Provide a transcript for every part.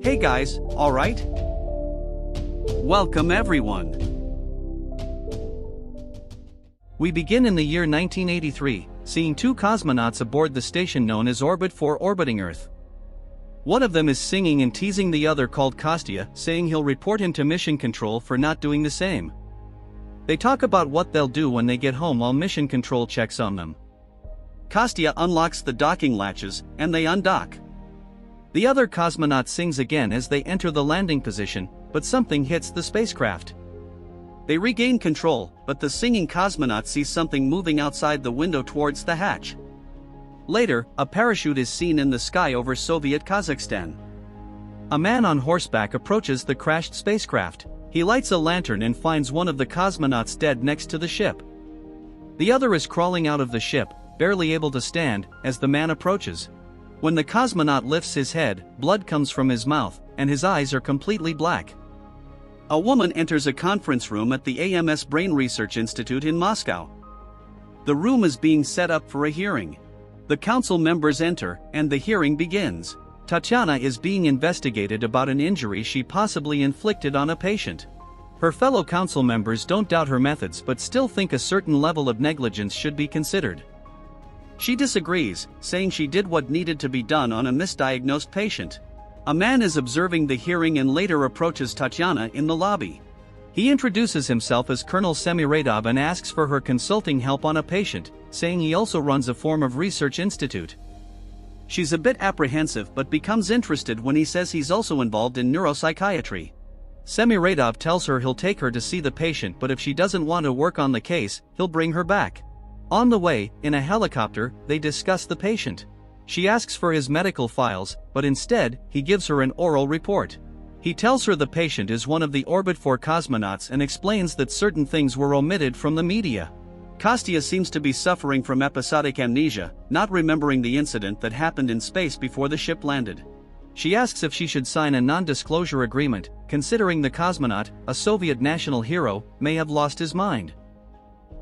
Hey guys, alright? Welcome everyone. We begin in the year 1983, seeing two cosmonauts aboard the station known as Orbit 4 orbiting Earth. One of them is singing and teasing the other called Kostya, saying he'll report him to mission control for not doing the same. They talk about what they'll do when they get home while mission control checks on them. Kostya unlocks the docking latches, and they undock. The other cosmonaut sings again as they enter the landing position, but something hits the spacecraft. They regain control, but the singing cosmonaut sees something moving outside the window towards the hatch. Later, a parachute is seen in the sky over Soviet Kazakhstan. A man on horseback approaches the crashed spacecraft. He lights a lantern and finds one of the cosmonauts dead next to the ship. The other is crawling out of the ship, barely able to stand, as the man approaches. When the cosmonaut lifts his head, blood comes from his mouth, and his eyes are completely black. A woman enters a conference room at the AMS Brain Research Institute in Moscow. The room is being set up for a hearing. The council members enter, and the hearing begins. Tatiana is being investigated about an injury she possibly inflicted on a patient. Her fellow council members don't doubt her methods but still think a certain level of negligence should be considered. She disagrees, saying she did what needed to be done on a misdiagnosed patient. A man is observing the hearing and later approaches Tatiana in the lobby. He introduces himself as Colonel Semiradov and asks for her consulting help on a patient, saying he also runs a form of research institute. She's a bit apprehensive but becomes interested when he says he's also involved in neuropsychiatry. Semiradov tells her he'll take her to see the patient, but if she doesn't want to work on the case, he'll bring her back. On the way, in a helicopter, they discuss the patient. She asks for his medical files, but instead, he gives her an oral report. He tells her the patient is one of the Orbit 4 cosmonauts and explains that certain things were omitted from the media. Kostya seems to be suffering from episodic amnesia, not remembering the incident that happened in space before the ship landed. She asks if she should sign a non-disclosure agreement, considering the cosmonaut, a Soviet national hero, may have lost his mind.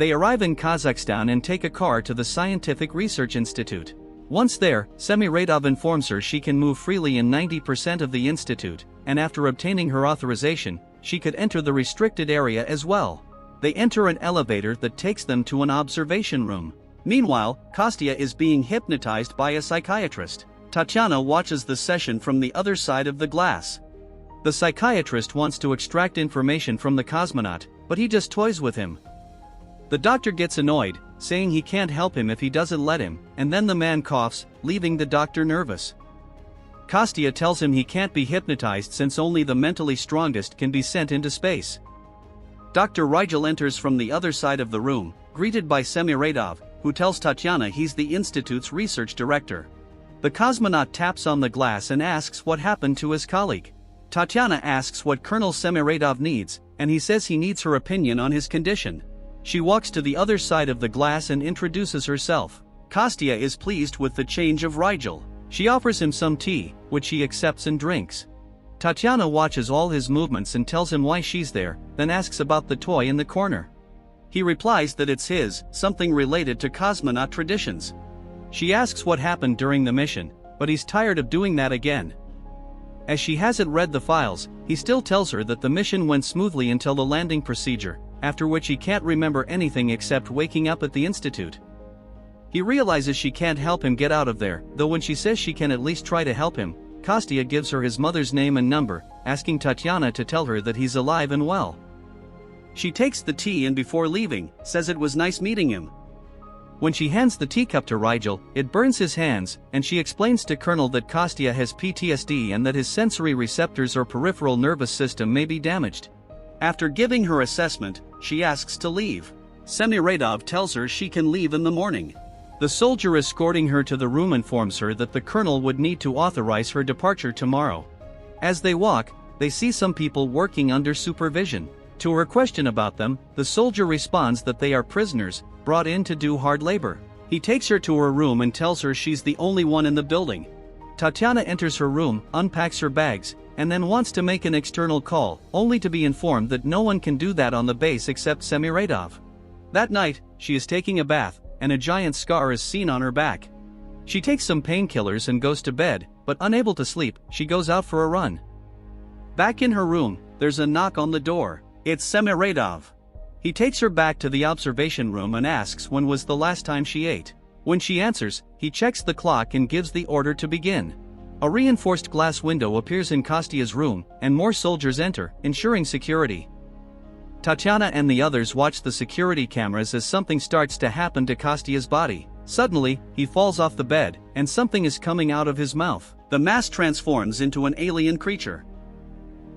They arrive in Kazakhstan and take a car to the Scientific Research Institute. Once there, Semiradov informs her she can move freely in 90% of the institute, and after obtaining her authorization, she could enter the restricted area as well. They enter an elevator that takes them to an observation room. Meanwhile, Kostya is being hypnotized by a psychiatrist. Tatiana watches the session from the other side of the glass. The psychiatrist wants to extract information from the cosmonaut, but he just toys with him. The doctor gets annoyed, saying he can't help him if he doesn't let him, and then the man coughs, leaving the doctor nervous. Kostya tells him he can't be hypnotized since only the mentally strongest can be sent into space. Dr. Rigel enters from the other side of the room, greeted by Semiradov, who tells Tatiana he's the institute's research director. The cosmonaut taps on the glass and asks what happened to his colleague. Tatiana asks what Colonel Semiradov needs, and he says he needs her opinion on his condition. She walks to the other side of the glass and introduces herself. Kostya is pleased with the change of Rigel. She offers him some tea, which he accepts and drinks. Tatiana watches all his movements and tells him why she's there, then asks about the toy in the corner. He replies that it's his, something related to cosmonaut traditions. She asks what happened during the mission, but he's tired of doing that again. As she hasn't read the files, he still tells her that the mission went smoothly until the landing procedure, after which he can't remember anything except waking up at the institute. He realizes she can't help him get out of there, though when she says she can at least try to help him, Kostya gives her his mother's name and number, asking Tatiana to tell her that he's alive and well. She takes the tea and before leaving, says it was nice meeting him. When she hands the teacup to Rigel, it burns his hands, and she explains to Colonel that Kostya has PTSD and that his sensory receptors or peripheral nervous system may be damaged. After giving her assessment, she asks to leave. Semiradov tells her she can leave in the morning. The soldier escorting her to the room informs her that the colonel would need to authorize her departure tomorrow. As they walk, they see some people working under supervision. To her question about them, the soldier responds that they are prisoners, brought in to do hard labor. He takes her to her room and tells her she's the only one in the building. Tatiana enters her room, unpacks her bags, and then wants to make an external call, only to be informed that no one can do that on the base except Semiradov. That night, she is taking a bath, and a giant scar is seen on her back. She takes some painkillers and goes to bed, but unable to sleep, she goes out for a run. Back in her room, there's a knock on the door. It's Semiradov. He takes her back to the observation room and asks when was the last time she ate. When she answers, he checks the clock and gives the order to begin. A reinforced glass window appears in Kostia's room, and more soldiers enter, ensuring security. Tatiana and the others watch the security cameras as something starts to happen to Kostia's body. Suddenly, he falls off the bed, and something is coming out of his mouth. The mask transforms into an alien creature.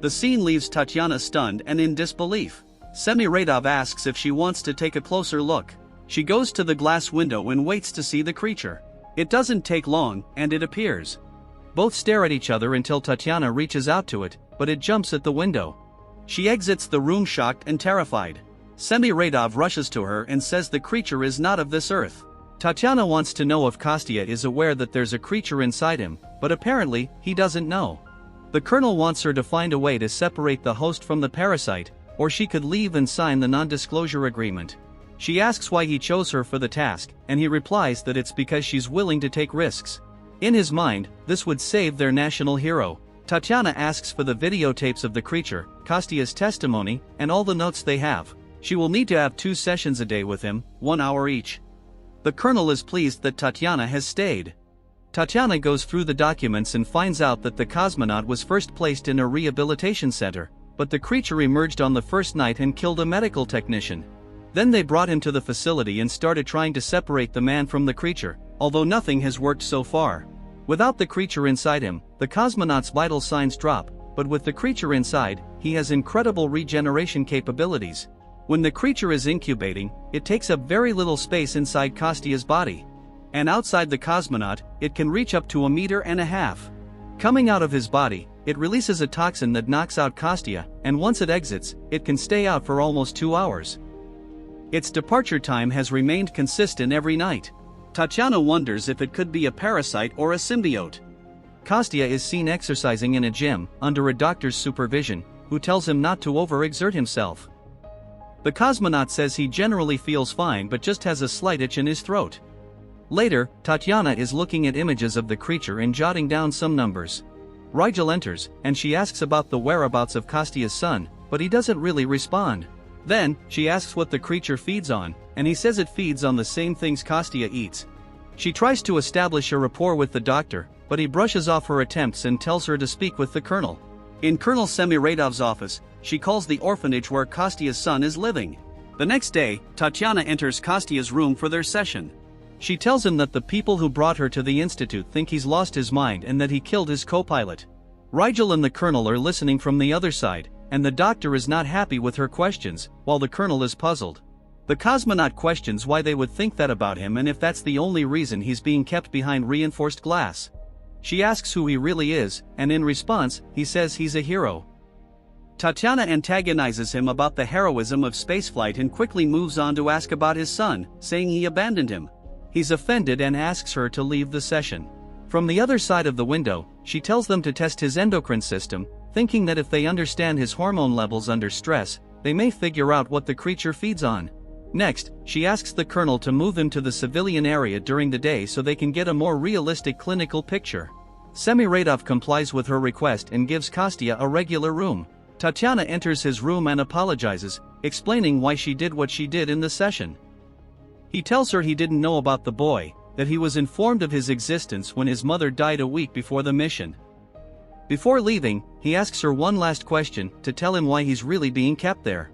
The scene leaves Tatiana stunned and in disbelief. Semiradov asks if she wants to take a closer look. She goes to the glass window and waits to see the creature. It doesn't take long, and it appears. Both stare at each other until Tatiana reaches out to it, but it jumps at the window. She exits the room shocked and terrified. Semiradov rushes to her and says the creature is not of this earth. Tatiana wants to know if Kostia is aware that there's a creature inside him, but apparently, he doesn't know. The colonel wants her to find a way to separate the host from the parasite, or she could leave and sign the non-disclosure agreement. She asks why he chose her for the task, and he replies that it's because she's willing to take risks. In his mind, this would save their national hero. Tatiana asks for the videotapes of the creature, Kostia's testimony, and all the notes they have. She will need to have 2 sessions a day with him, 1 hour each. The colonel is pleased that Tatiana has stayed. Tatiana goes through the documents and finds out that the cosmonaut was first placed in a rehabilitation center, but the creature emerged on the first night and killed a medical technician. Then they brought him to the facility and started trying to separate the man from the creature, although nothing has worked so far. Without the creature inside him, the cosmonaut's vital signs drop, but with the creature inside, he has incredible regeneration capabilities. When the creature is incubating, it takes up very little space inside Kostia's body. And outside the cosmonaut, it can reach up to 1.5 meters. Coming out of his body, it releases a toxin that knocks out Kostia, and once it exits, it can stay out for almost 2 hours. Its departure time has remained consistent every night. Tatiana wonders if it could be a parasite or a symbiote. Kostia is seen exercising in a gym, under a doctor's supervision, who tells him not to overexert himself. The cosmonaut says he generally feels fine but just has a slight itch in his throat. Later, Tatiana is looking at images of the creature and jotting down some numbers. Rigel enters, and she asks about the whereabouts of Kostia's son, but he doesn't really respond. Then, she asks what the creature feeds on, and he says it feeds on the same things Kostia eats. She tries to establish a rapport with the doctor, but he brushes off her attempts and tells her to speak with the colonel. In Colonel Semiradov's office, she calls the orphanage where Kostia's son is living. The next day, Tatiana enters Kostia's room for their session. She tells him that the people who brought her to the institute think he's lost his mind and that he killed his co-pilot. Rigel and the colonel are listening from the other side, and the doctor is not happy with her questions, while the colonel is puzzled. The cosmonaut questions why they would think that about him and if that's the only reason he's being kept behind reinforced glass. She asks who he really is, and in response, he says he's a hero. Tatiana antagonizes him about the heroism of spaceflight and quickly moves on to ask about his son, saying he abandoned him. He's offended and asks her to leave the session. From the other side of the window, she tells them to test his endocrine system, thinking that if they understand his hormone levels under stress, they may figure out what the creature feeds on. Next, she asks the colonel to move him to the civilian area during the day so they can get a more realistic clinical picture. Semiradov complies with her request and gives Kostia a regular room. Tatiana enters his room and apologizes, explaining why she did what she did in the session. He tells her he didn't know about the boy, that he was informed of his existence when his mother died a week before the mission. Before leaving, he asks her one last question to tell him why he's really being kept there.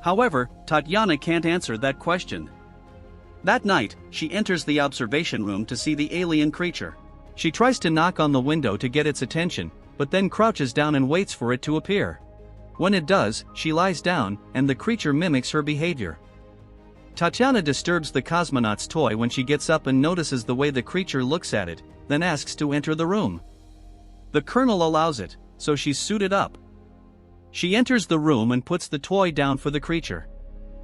However, Tatiana can't answer that question. That night, she enters the observation room to see the alien creature. She tries to knock on the window to get its attention, but then crouches down and waits for it to appear. When it does, she lies down, and the creature mimics her behavior. Tatiana disturbs the cosmonaut's toy when she gets up and notices the way the creature looks at it, then asks to enter the room. The colonel allows it, so she's suited up. She enters the room and puts the toy down for the creature.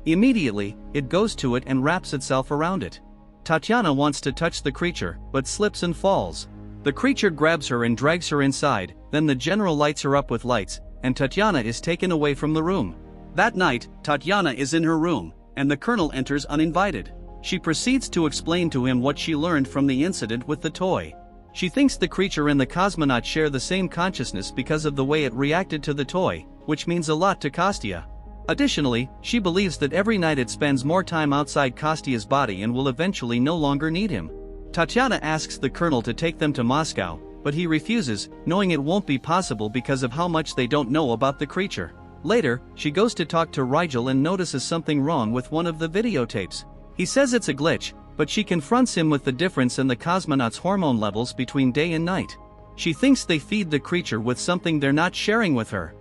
Immediately, it goes to it and wraps itself around it. Tatiana wants to touch the creature, but slips and falls. The creature grabs her and drags her inside, then the general lights her up with lights, and Tatiana is taken away from the room. That night, Tatiana is in her room, and the colonel enters uninvited. She proceeds to explain to him what she learned from the incident with the toy. She thinks the creature and the cosmonaut share the same consciousness because of the way it reacted to the toy, which means a lot to Kostya. Additionally, she believes that every night it spends more time outside Kostya's body and will eventually no longer need him. Tatiana asks the colonel to take them to Moscow, but he refuses, knowing it won't be possible because of how much they don't know about the creature. Later, she goes to talk to Rigel and notices something wrong with one of the videotapes. He says it's a glitch, but she confronts him with the difference in the cosmonaut's hormone levels between day and night. She thinks they feed the creature with something they're not sharing with her.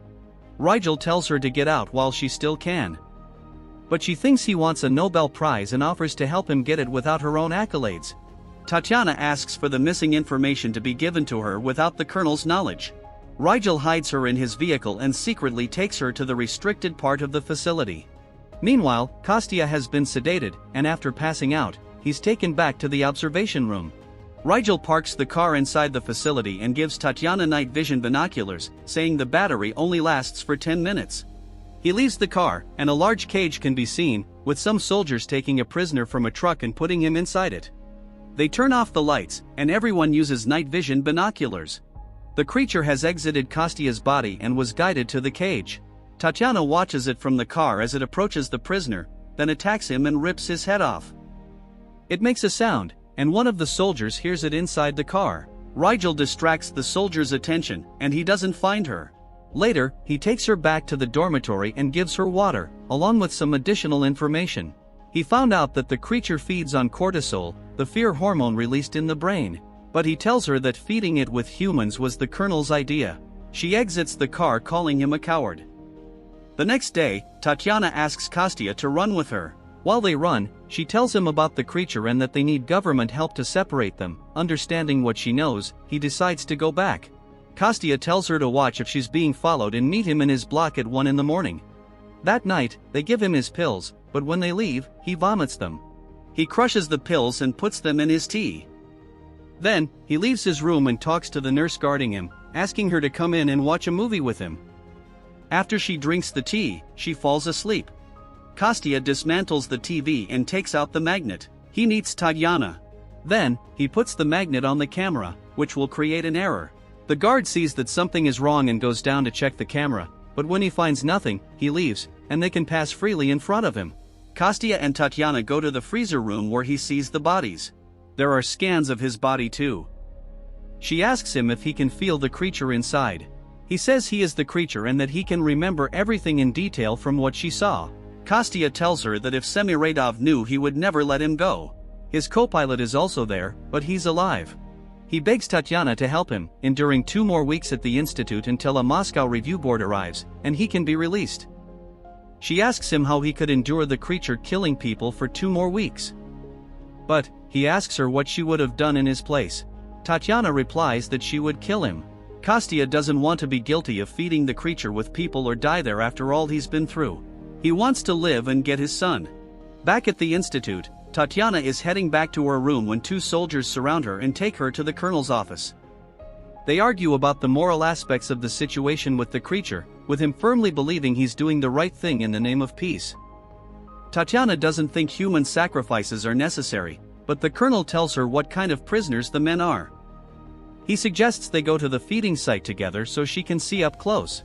Rigel tells her to get out while she still can. But she thinks he wants a Nobel Prize and offers to help him get it without her own accolades. Tatiana asks for the missing information to be given to her without the colonel's knowledge. Rigel hides her in his vehicle and secretly takes her to the restricted part of the facility. Meanwhile, Kostya has been sedated, and after passing out, he's taken back to the observation room. Rigel parks the car inside the facility and gives Tatiana night vision binoculars, saying the battery only lasts for 10 minutes. He leaves the car, and a large cage can be seen, with some soldiers taking a prisoner from a truck and putting him inside it. They turn off the lights, and everyone uses night vision binoculars. The creature has exited Kostya's body and was guided to the cage. Tatiana watches it from the car as it approaches the prisoner, then attacks him and rips his head off. It makes a sound, and one of the soldiers hears it inside the car. Rigel distracts the soldier's attention, and he doesn't find her. Later, he takes her back to the dormitory and gives her water, along with some additional information. He found out that the creature feeds on cortisol, the fear hormone released in the brain. But he tells her that feeding it with humans was the colonel's idea. She exits the car calling him a coward. The next day, Tatiana asks Kostya to run with her. While they run, she tells him about the creature and that they need government help to separate them. Understanding what she knows, he decides to go back. Kostya tells her to watch if she's being followed and meet him in his block at 1 in the morning. That night, they give him his pills, but when they leave, he vomits them. He crushes the pills and puts them in his tea. Then, he leaves his room and talks to the nurse guarding him, asking her to come in and watch a movie with him. After she drinks the tea, she falls asleep. Kostya dismantles the TV and takes out the magnet. He meets Tatiana. Then, he puts the magnet on the camera, which will create an error. The guard sees that something is wrong and goes down to check the camera, but when he finds nothing, he leaves, and they can pass freely in front of him. Kostya and Tatiana go to the freezer room where he sees the bodies. There are scans of his body too. She asks him if he can feel the creature inside. He says he is the creature and that he can remember everything in detail from what she saw. Kostya tells her that if Semiradov knew, he would never let him go. His co-pilot is also there, but he's alive. He begs Tatiana to help him, enduring 2 more weeks at the institute until a Moscow review board arrives, and he can be released. She asks him how he could endure the creature killing people for 2 more weeks. But, he asks her what she would have done in his place. Tatiana replies that she would kill him. Kostya doesn't want to be guilty of feeding the creature with people or die there after all he's been through. He wants to live and get his son. Back at the institute, Tatiana is heading back to her room when 2 soldiers surround her and take her to the colonel's office. They argue about the moral aspects of the situation with the creature, with him firmly believing he's doing the right thing in the name of peace. Tatiana doesn't think human sacrifices are necessary, but the colonel tells her what kind of prisoners the men are. He suggests they go to the feeding site together so she can see up close.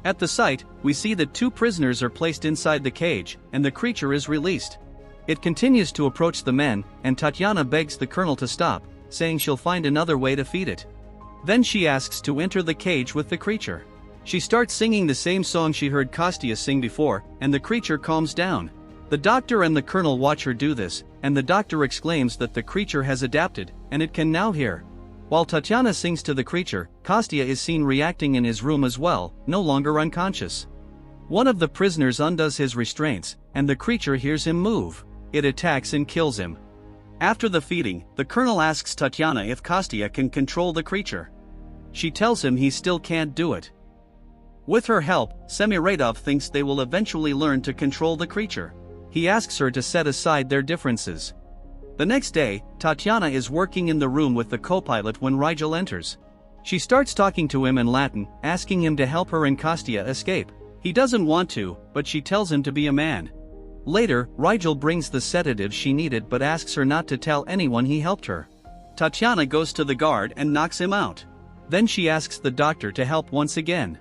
At the site, we see that 2 prisoners are placed inside the cage, and the creature is released. It continues to approach the men, and Tatiana begs the colonel to stop, saying she'll find another way to feed it. Then she asks to enter the cage with the creature. She starts singing the same song she heard Kostya sing before, and the creature calms down. The doctor and the colonel watch her do this, and the doctor exclaims that the creature has adapted, and it can now hear. While Tatiana sings to the creature, Kostya is seen reacting in his room as well, no longer unconscious. One of the prisoners undoes his restraints, and the creature hears him move. It attacks and kills him. After the feeding, the colonel asks Tatiana if Kostya can control the creature. She tells him he still can't do it. With her help, Semiradov thinks they will eventually learn to control the creature. He asks her to set aside their differences. The next day, Tatiana is working in the room with the co-pilot when Rigel enters. She starts talking to him in Latin, asking him to help her and Kostya escape. He doesn't want to, but she tells him to be a man. Later, Rigel brings the sedative she needed but asks her not to tell anyone he helped her. Tatiana goes to the guard and knocks him out. Then she asks the doctor to help once again.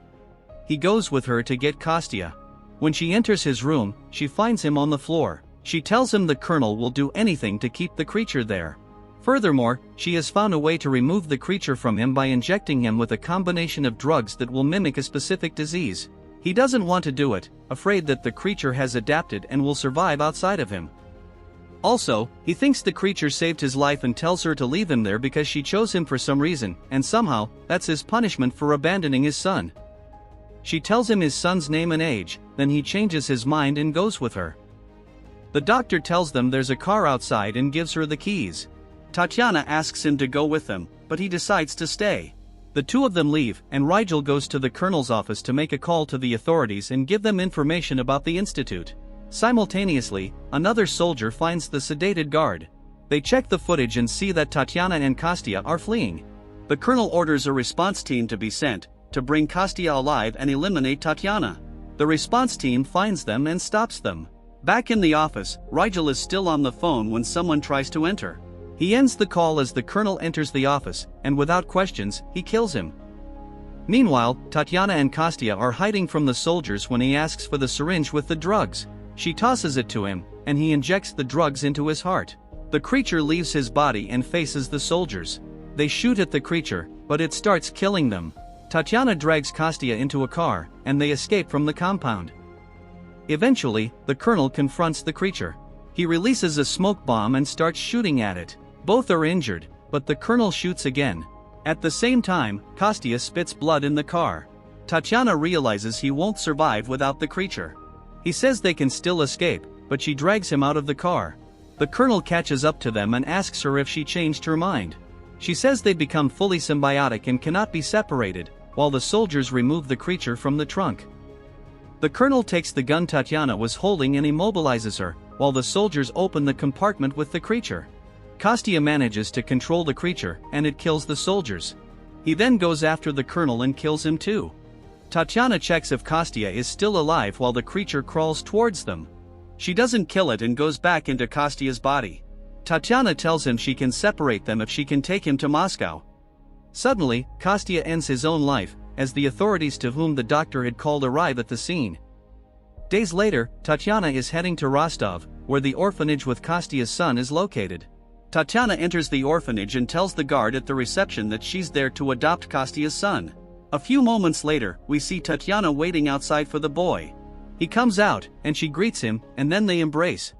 He goes with her to get Kostya. When she enters his room, she finds him on the floor. She tells him the colonel will do anything to keep the creature there. Furthermore, she has found a way to remove the creature from him by injecting him with a combination of drugs that will mimic a specific disease. He doesn't want to do it, afraid that the creature has adapted and will survive outside of him. Also, he thinks the creature saved his life and tells her to leave him there because she chose him for some reason, and somehow, that's his punishment for abandoning his son. She tells him his son's name and age, then he changes his mind and goes with her. The doctor tells them there's a car outside and gives her the keys. Tatiana asks him to go with them, but he decides to stay. The two of them leave, and Rigel goes to the colonel's office to make a call to the authorities and give them information about the institute. Simultaneously, another soldier finds the sedated guard. They check the footage and see that Tatiana and Kostya are fleeing. The colonel orders a response team to be sent, to bring Kostya alive and eliminate Tatiana. The response team finds them and stops them. Back in the office, Rigel is still on the phone when someone tries to enter. He ends the call as the colonel enters the office, and without questions, he kills him. Meanwhile, Tatiana and Kostya are hiding from the soldiers when he asks for the syringe with the drugs. She tosses it to him, and he injects the drugs into his heart. The creature leaves his body and faces the soldiers. They shoot at the creature, but it starts killing them. Tatiana drags Kostya into a car, and they escape from the compound. Eventually, the colonel confronts the creature. He releases a smoke bomb and starts shooting at it. Both are injured, but the colonel shoots again. At the same time, Kostya spits blood in the car. Tatiana realizes he won't survive without the creature. He says they can still escape, but she drags him out of the car. The colonel catches up to them and asks her if she changed her mind. She says they've become fully symbiotic and cannot be separated, while the soldiers remove the creature from the trunk. The colonel takes the gun Tatiana was holding and immobilizes her, while the soldiers open the compartment with the creature. Kostya manages to control the creature, and it kills the soldiers. He then goes after the colonel and kills him too. Tatiana checks if Kostya is still alive while the creature crawls towards them. She doesn't kill it and goes back into Kostya's body. Tatiana tells him she can separate them if she can take him to Moscow. Suddenly, Kostya ends his own life, as the authorities to whom the doctor had called arrive at the scene. Days later, Tatiana is heading to Rostov, where the orphanage with Kostya's son is located. Tatiana enters the orphanage and tells the guard at the reception that she's there to adopt Kostya's son. A few moments later, we see Tatiana waiting outside for the boy. He comes out, and she greets him, and then they embrace.